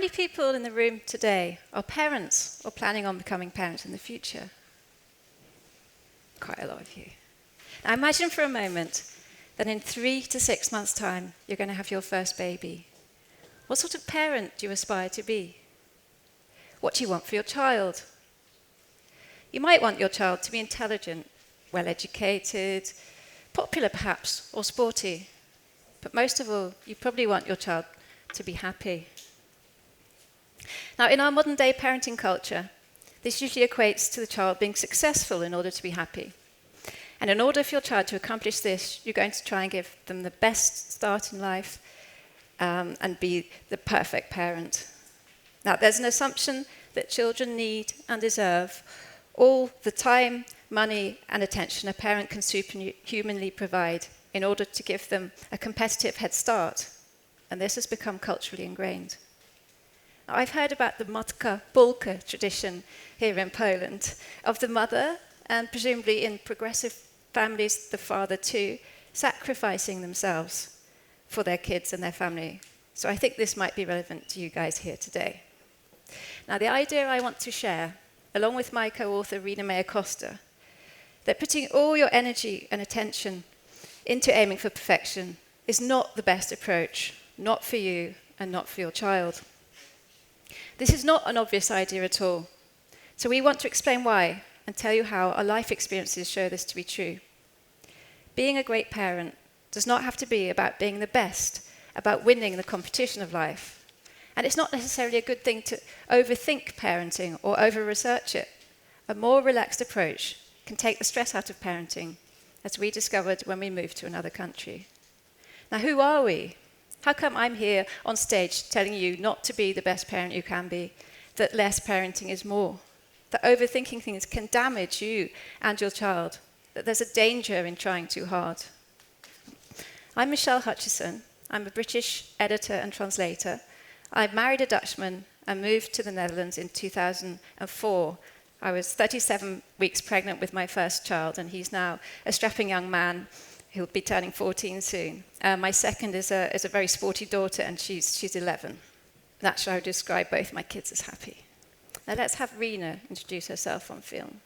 many people in the room today are parents or planning on becoming parents in the future? Quite a lot of you. Now imagine for a moment that in 3 to 6 months' time, you're going to have your first baby. What sort of parent do you aspire to be? What do you want for your child? You might want your child to be intelligent, well-educated, popular perhaps, or sporty. But most of all, you probably want your child to be happy. Now, in our modern-day parenting culture, this usually equates to the child being successful in order to be happy. And in order for your child to accomplish this, you're going to try and give them the best start in life and be the perfect parent. Now, there's an assumption that children need and deserve all the time, money, and attention a parent can superhumanly provide in order to give them a competitive head start. And this has become culturally ingrained. Now, I've heard about the Matka Polka tradition here in Poland, of the mother, and presumably in progressive families, the father too, sacrificing themselves for their kids and their family. So I think this might be relevant to you guys here today. Now, the idea I want to share, along with my co-author Rina May Acosta, that putting all your energy and attention into aiming for perfection is not the best approach, not for you and not for your child. This is not an obvious idea at all. So we want to explain why and tell you how our life experiences show this to be true. Being a great parent does not have to be about being the best, about winning the competition of life. And it's not necessarily a good thing to overthink parenting or over-research it. A more relaxed approach can take the stress out of parenting, as we discovered when we moved to another country. Now, who are we? How come I'm here on stage telling you not to be the best parent you can be, that less parenting is more, that overthinking things can damage you and your child, that there's a danger in trying too hard? I'm Michelle Hutchison. I'm a British editor and translator. I married a Dutchman and moved to the Netherlands in 2004. I was 37 weeks pregnant with my first child, and he's now a strapping young man. He'll be turning 14 soon. My second is a very sporty daughter, and she's 11. That's how I would describe both my kids as happy. Now let's have Rina introduce herself on film.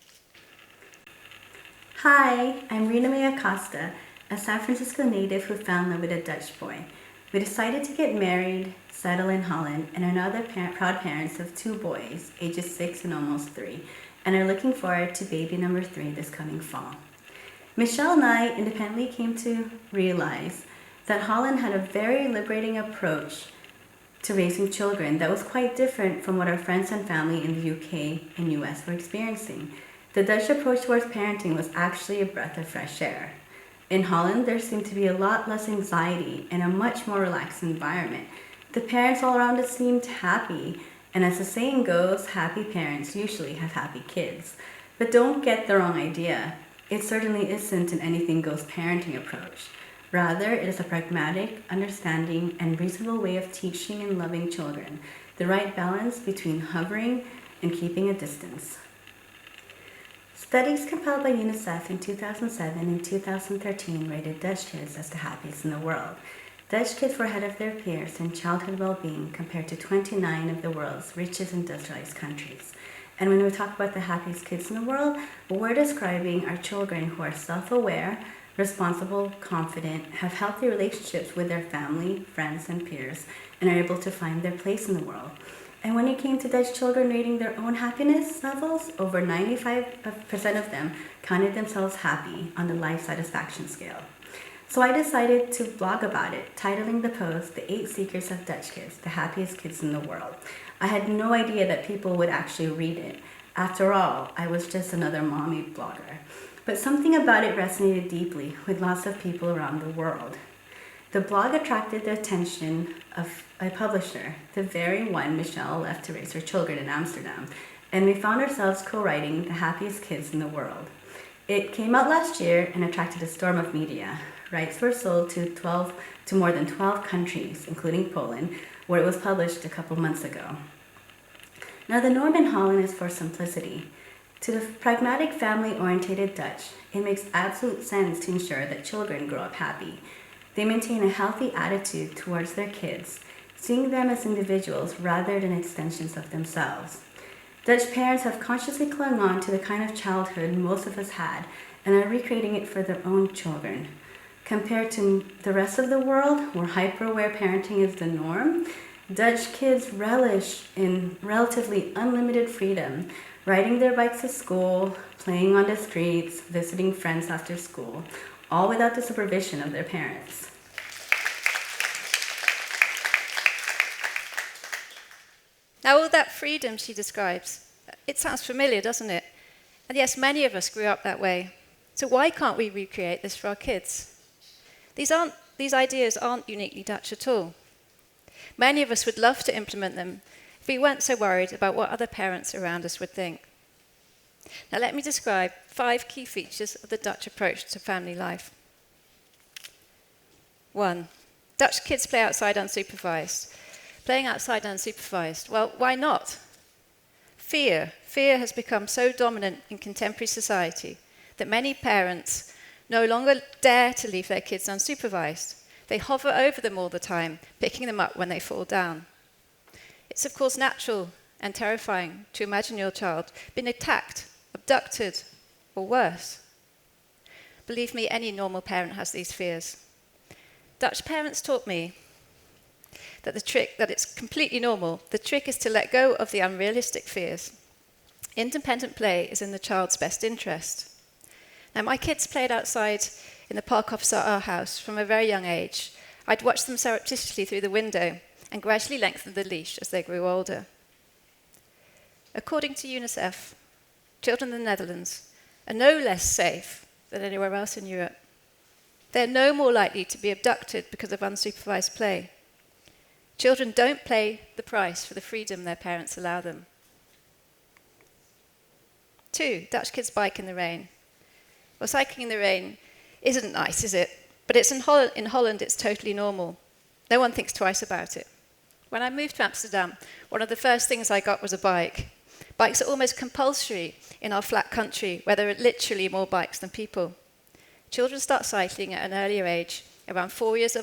Hi, I'm Rina May Acosta, a San Francisco native who fell in love with a Dutch boy. We decided to get married, settle in Holland, and are now the proud parents of 2 boys, ages 6 and almost 3, and are looking forward to baby number 3 this coming fall. Michelle and I independently came to realize that Holland had a very liberating approach to raising children that was quite different from what our friends and family in the UK and US were experiencing. The Dutch approach towards parenting was actually a breath of fresh air. In Holland, there seemed to be a lot less anxiety and a much more relaxed environment. The parents all around us seemed happy, and as the saying goes, happy parents usually have happy kids. But don't get the wrong idea. It certainly isn't an anything-goes parenting approach. Rather, it is a pragmatic, understanding, and reasonable way of teaching and loving children, the right balance between hovering and keeping a distance. Studies compiled by UNICEF in 2007 and 2013 rated Dutch kids as the happiest in the world. Dutch kids were ahead of their peers in childhood well-being compared to 29 of the world's richest industrialized countries. And when we talk about the happiest kids in the world, we're describing our children who are self-aware, responsible, confident, have healthy relationships with their family, friends, and peers, and are able to find their place in the world. And when it came to Dutch children rating their own happiness levels, over 95% of them counted themselves happy on the life satisfaction scale. So I decided to blog about it, titling the post, "The 8 Secrets of Dutch Kids, the Happiest Kids in the World." I had no idea that people would actually read it. After all, I was just another mommy blogger. But something about it resonated deeply with lots of people around the world. The blog attracted the attention of a publisher, the very one Michelle left to raise her children in Amsterdam, and we found ourselves co-writing The Happiest Kids in the World. It came out last year and attracted a storm of media. Rights were sold to more than 12 countries, including Poland, where it was published a couple months ago. Now, the norm in Holland is for simplicity. To the pragmatic, family-oriented Dutch, it makes absolute sense to ensure that children grow up happy. They maintain a healthy attitude towards their kids, seeing them as individuals rather than extensions of themselves. Dutch parents have consciously clung on to the kind of childhood most of us had and are recreating it for their own children. Compared to the rest of the world, where hyper-aware parenting is the norm, Dutch kids relish in relatively unlimited freedom, riding their bikes to school, playing on the streets, visiting friends after school, all without the supervision of their parents. Now, all that freedom she describes, it sounds familiar, doesn't it? And yes, many of us grew up that way. So why can't we recreate this for our kids? These ideas aren't uniquely Dutch at all. Many of us would love to implement them if we weren't so worried about what other parents around us would think. Now, let me describe 5 key features of the Dutch approach to family life. 1. Dutch kids play outside unsupervised. Playing outside unsupervised. Well, why not? Fear. Fear has become so dominant in contemporary society that many parents no longer dare to leave their kids unsupervised. They hover over them all the time, picking them up when they fall down. It's of course natural and terrifying to imagine your child being attacked, abducted, or worse. Believe me, any normal parent has these fears. Dutch parents taught me that it's completely normal. The trick is to let go of the unrealistic fears. Independent play is in the child's best interest. Now, my kids played outside in the park opposite our house from a very young age. I'd watch them surreptitiously through the window and gradually lengthen the leash as they grew older. According to UNICEF, children in the Netherlands are no less safe than anywhere else in Europe. They're no more likely to be abducted because of unsupervised play. Children don't pay the price for the freedom their parents allow them. 2, Dutch kids bike in the rain. Well, cycling in the rain isn't nice, is it? But in Holland, it's totally normal. No one thinks twice about it. When I moved to Amsterdam, one of the first things I got was a bike. Bikes are almost compulsory in our flat country, where there are literally more bikes than people. Children start cycling at an earlier age, around 4 years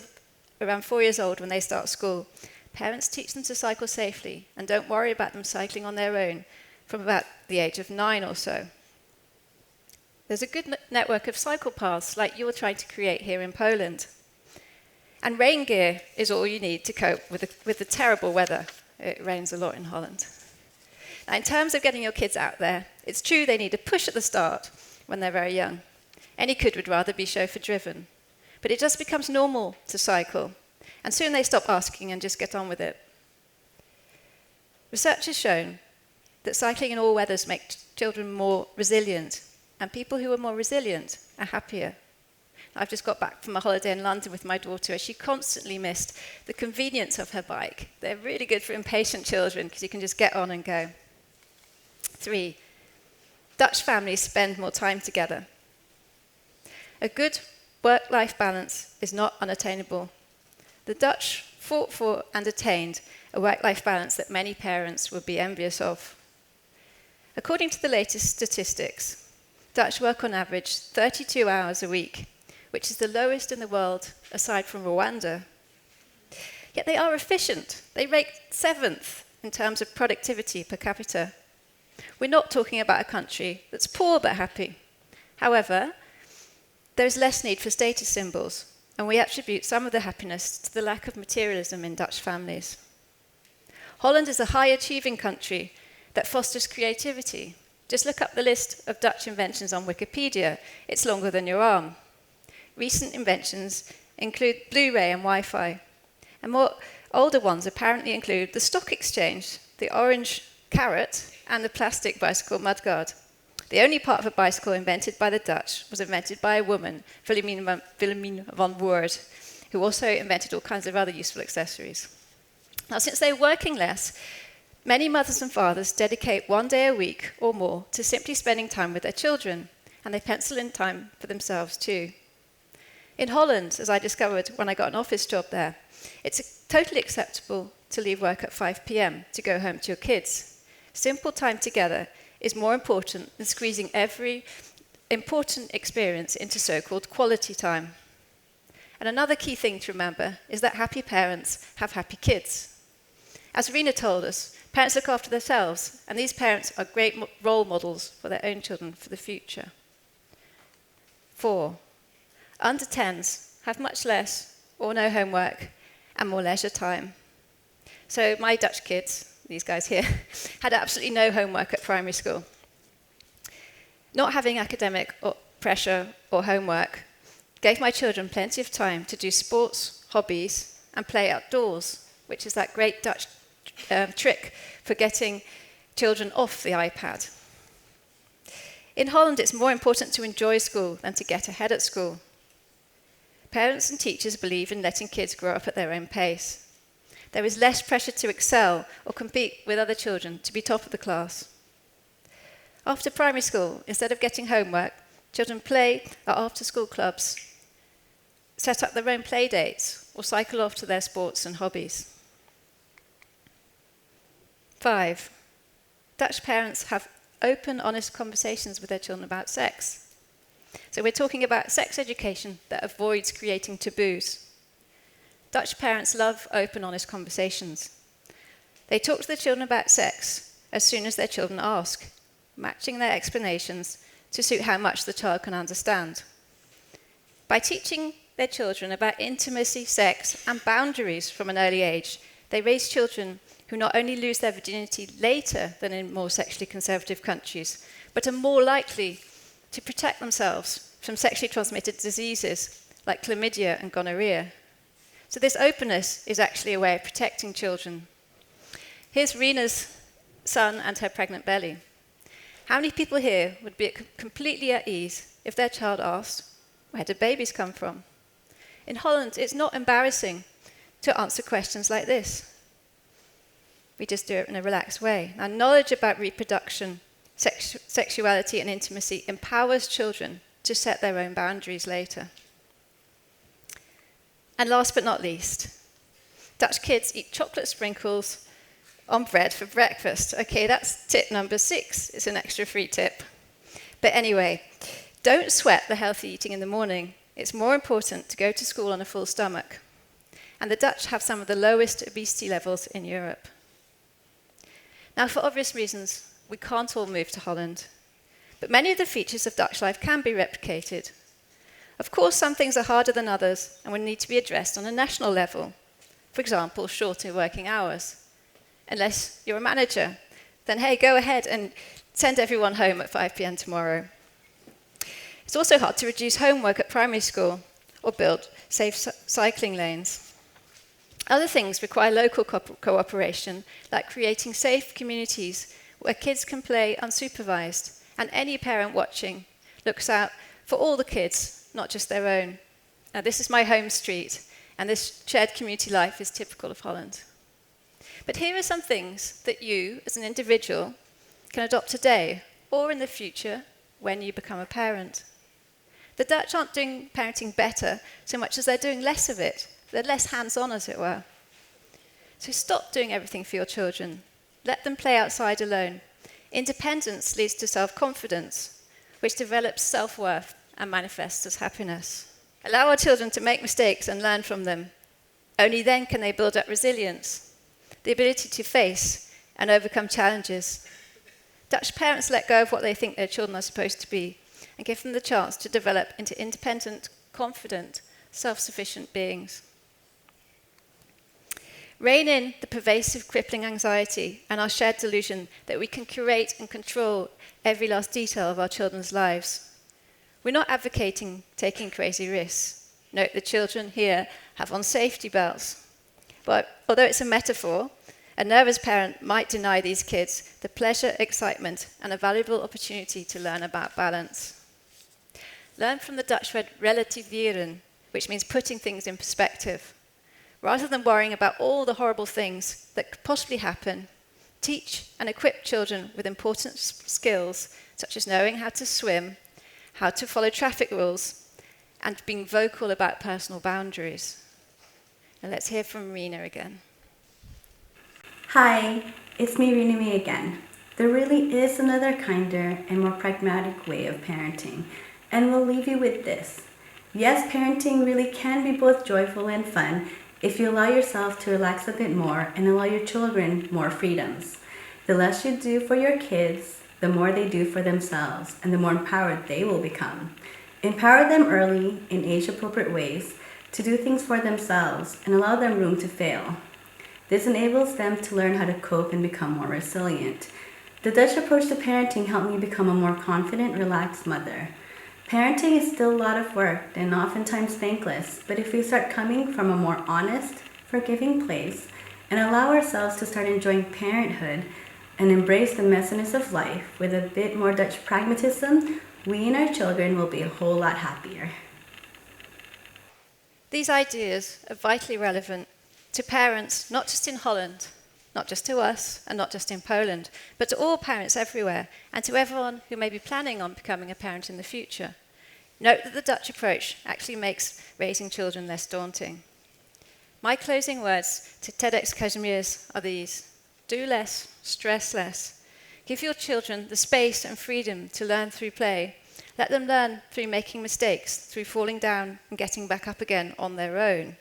old when they start school. Parents teach them to cycle safely and don't worry about them cycling on their own from about the age of 9 or so. There's a good network of cycle paths like you're trying to create here in Poland. And rain gear is all you need to cope with the terrible weather. It rains a lot in Holland. Now, in terms of getting your kids out there, it's true they need a push at the start when they're very young. Any kid would rather be chauffeur-driven. But it just becomes normal to cycle, and soon they stop asking and just get on with it. Research has shown that cycling in all weathers makes children more resilient, and people who are more resilient are happier. I've just got back from a holiday in London with my daughter, and she constantly missed the convenience of her bike. They're really good for impatient children because you can just get on and go. 3, Dutch families spend more time together. A good work-life balance is not unattainable. The Dutch fought for and attained a work-life balance that many parents would be envious of. According to the latest statistics, Dutch work on average 32 hours a week, which is the lowest in the world aside from Rwanda. Yet they are efficient. They rate 7th in terms of productivity per capita. We're not talking about a country that's poor but happy. However, there is less need for status symbols, and we attribute some of the happiness to the lack of materialism in Dutch families. Holland is a high-achieving country that fosters creativity. Just look up the list of Dutch inventions on Wikipedia. It's longer than your arm. Recent inventions include Blu-ray and Wi-Fi. And more older ones apparently include the stock exchange, the orange carrot, and the plastic bicycle mudguard. The only part of a bicycle invented by the Dutch was invented by a woman, Wilhelmine van Woerd, who also invented all kinds of other useful accessories. Now, since they're working less, many mothers and fathers dedicate 1 day a week or more to simply spending time with their children, and they pencil in time for themselves too. In Holland, as I discovered when I got an office job there, it's totally acceptable to leave work at 5 p.m. to go home to your kids. Simple time together is more important than squeezing every important experience into so-called quality time. And another key thing to remember is that happy parents have happy kids. As Rena told us, parents look after themselves, and these parents are great role models for their own children for the future. 4, under 10s have much less or no homework and more leisure time. So my Dutch kids, these guys here, had absolutely no homework at primary school. Not having academic pressure or homework gave my children plenty of time to do sports, hobbies, and play outdoors, which is that great Dutch trick for getting children off the iPad. In Holland, it's more important to enjoy school than to get ahead at school. Parents and teachers believe in letting kids grow up at their own pace. There is less pressure to excel or compete with other children to be top of the class. After primary school, instead of getting homework, children play at after-school clubs, set up their own play dates, or cycle off to their sports and hobbies. 5, Dutch parents have open, honest conversations with their children about sex. So we're talking about sex education that avoids creating taboos. Dutch parents love open, honest conversations. They talk to their children about sex as soon as their children ask, matching their explanations to suit how much the child can understand. By teaching their children about intimacy, sex, and boundaries from an early age, they raise children who not only lose their virginity later than in more sexually conservative countries, but are more likely to protect themselves from sexually transmitted diseases like chlamydia and gonorrhea. So this openness is actually a way of protecting children. Here's Rena's son and her pregnant belly. How many people here would be completely at ease if their child asked, where do babies come from? In Holland, it's not embarrassing to answer questions like this. We just do it in a relaxed way. Now, knowledge about reproduction, sexuality, and intimacy empowers children to set their own boundaries later. And last but not least, Dutch kids eat chocolate sprinkles on bread for breakfast. Okay, that's tip number 6. It's an extra free tip. But anyway, don't sweat the healthy eating in the morning. It's more important to go to school on a full stomach. And the Dutch have some of the lowest obesity levels in Europe. Now, for obvious reasons, we can't all move to Holland. But many of the features of Dutch life can be replicated. Of course, some things are harder than others and will need to be addressed on a national level. For example, shorter working hours. Unless you're a manager, then hey, go ahead and send everyone home at 5 p.m. tomorrow. It's also hard to reduce homework at primary school or build safe cycling lanes. Other things require local cooperation, like creating safe communities where kids can play unsupervised, and any parent watching looks out for all the kids, not just their own. Now, this is my home street, and this shared community life is typical of Holland. But here are some things that you, as an individual, can adopt today or in the future when you become a parent. The Dutch aren't doing parenting better so much as they're doing less of it. They're less hands-on, as it were. So stop doing everything for your children. Let them play outside alone. Independence leads to self-confidence, which develops self-worth and manifests as happiness. Allow our children to make mistakes and learn from them. Only then can they build up resilience, the ability to face and overcome challenges. Dutch parents let go of what they think their children are supposed to be and give them the chance to develop into independent, confident, self-sufficient beings. Rein in the pervasive, crippling anxiety and our shared delusion that we can curate and control every last detail of our children's lives. We're not advocating taking crazy risks. Note the children here have on safety belts. But although it's a metaphor, a nervous parent might deny these kids the pleasure, excitement, and a valuable opportunity to learn about balance. Learn from the Dutch word relativeren, which means putting things in perspective. Rather than worrying about all the horrible things that could possibly happen, teach and equip children with important skills, such as knowing how to swim, how to follow traffic rules, and being vocal about personal boundaries. Now let's hear from Rena again. Hi, it's me, Rena again. There really is another kinder and more pragmatic way of parenting, and we'll leave you with this. Yes, parenting really can be both joyful and fun if you allow yourself to relax a bit more and allow your children more freedoms. The less you do for your kids, the more they do for themselves, and the more empowered they will become. Empower them early in age appropriate ways to do things for themselves and allow them room to fail. This enables them to learn how to cope and become more resilient. The Dutch approach to parenting helped me become a more confident, relaxed mother. Parenting is still a lot of work and oftentimes thankless, but if we start coming from a more honest, forgiving place and allow ourselves to start enjoying parenthood and embrace the messiness of life with a bit more Dutch pragmatism, we and our children will be a whole lot happier. These ideas are vitally relevant to parents, not just in Holland, not just to us, and not just in Poland, but to all parents everywhere, and to everyone who may be planning on becoming a parent in the future. Note that the Dutch approach actually makes raising children less daunting. My closing words to TEDx Kazimierz are these: do less, stress less. Give your children the space and freedom to learn through play. Let them learn through making mistakes, through falling down and getting back up again on their own.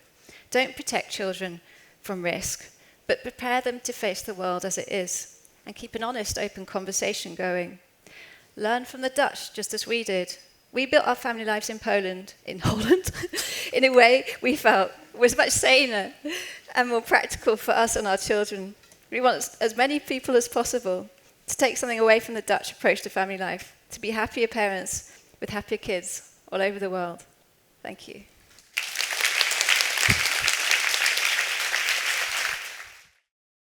Don't protect children from risk, but prepare them to face the world as it is, and keep an honest, open conversation going. Learn from the Dutch, just as we did. We built our family lives in Poland, in Holland, in a way we felt was much saner and more practical for us and our children. We want as many people as possible to take something away from the Dutch approach to family life, to be happier parents with happier kids all over the world. Thank you.